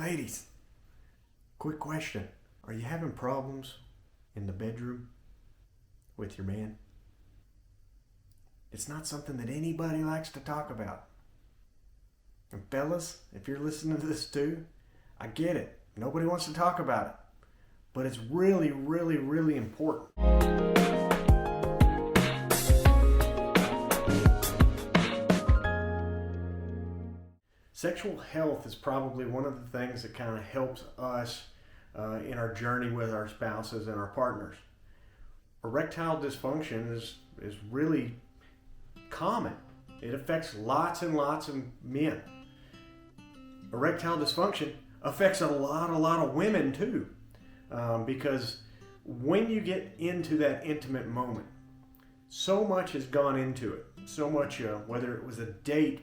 ladies, quick question. Are you having problems in the bedroom with your man? It's not something that anybody likes to talk about. And fellas, if you're listening to this too, I get it. Nobody wants to talk about it. But it's really, really, really important. Sexual health is probably one of the things that kind of helps us in our journey with our spouses and our partners. Erectile dysfunction is really common. It affects lots and lots of men. Erectile dysfunction affects a lot of women too, because when you get into that intimate moment, so much has gone into it. So much, whether it was a date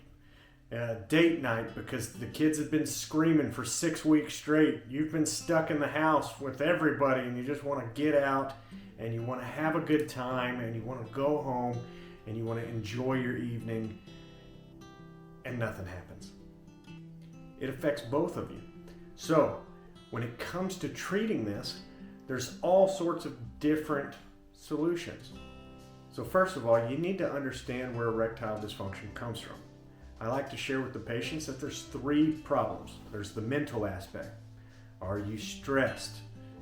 night because the kids have been screaming for 6 weeks straight. You've been stuck in the house with everybody and you just want to get out and you want to have a good time and you want to go home and you want to enjoy your evening, and nothing happens. It affects both of you. So when it comes to treating this, there's all sorts of different solutions. So first of all, you need to understand where erectile dysfunction comes from. I like to share with the patients that there's 3 problems. There's the mental aspect. Are you stressed?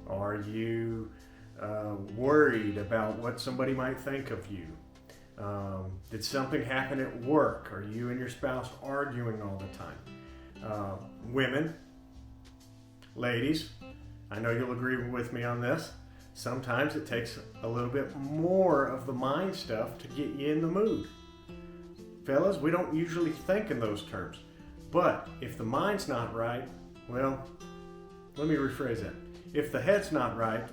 Are you worried about what somebody might think of you? Did something happen at work? Are you and your spouse arguing all the time? Women, ladies, I know you'll agree with me on this. Sometimes it takes a little bit more of the mind stuff to get you in the mood. Fellas, we don't usually think in those terms. But if the mind's not right, well, let me rephrase that. If the head's not right,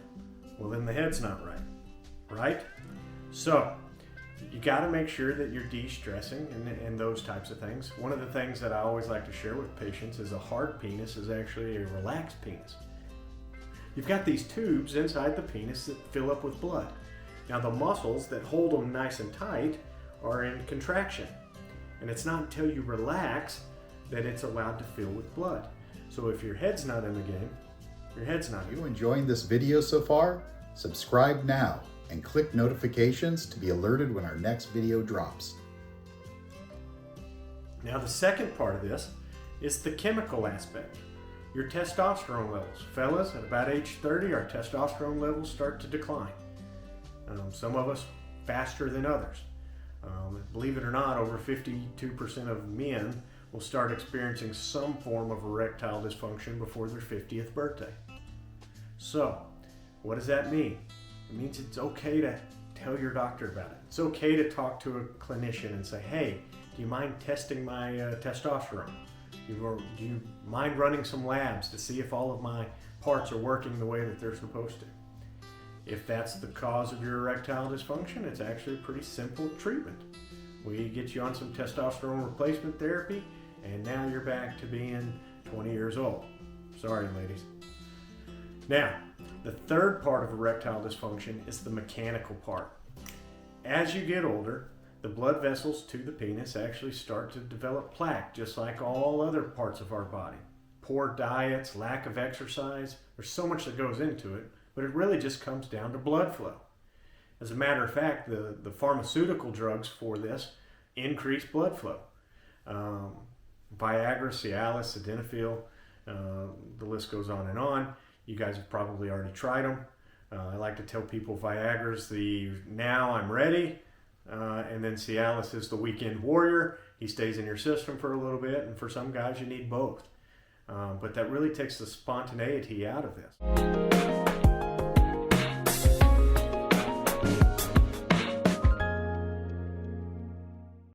well then the head's not right. Right? So, you got to make sure that you're de-stressing and those types of things. One of the things that I always like to share with patients is a hard penis is actually a relaxed penis. You've got these tubes inside the penis that fill up with blood. Now the muscles that hold them nice and tight are in contraction. And it's not until you relax that it's allowed to fill with blood. So if your head's not in the game, your head's not. Are you enjoying this video so far? Subscribe now and click notifications to be alerted when our next video drops. Now the second part of this is the chemical aspect. Your testosterone levels. Fellas, at about age 30, our testosterone levels start to decline. Some of us faster than others. Believe it or not, over 52% of men will start experiencing some form of erectile dysfunction before their 50th birthday. So, what does that mean? It means it's okay to tell your doctor about it. It's okay to talk to a clinician and say, hey, do you mind testing my testosterone? Do you mind running some labs to see if all of my parts are working the way that they're supposed to? If that's the cause of your erectile dysfunction, it's actually a pretty simple treatment. We get you on some testosterone replacement therapy, and now you're back to being 20 years old. Sorry, ladies. Now, the third part of erectile dysfunction is the mechanical part. As you get older, the blood vessels to the penis actually start to develop plaque, just like all other parts of our body. Poor diets, lack of exercise, there's so much that goes into it, but it really just comes down to blood flow. As a matter of fact, the pharmaceutical drugs for this increase blood flow. Viagra, Cialis, Sildenafil, the list goes on and on. You guys have probably already tried them. I like to tell people Viagra's the now I'm ready, and then Cialis is the weekend warrior. He stays in your system for a little bit, and for some guys you need both. But that really takes the spontaneity out of this.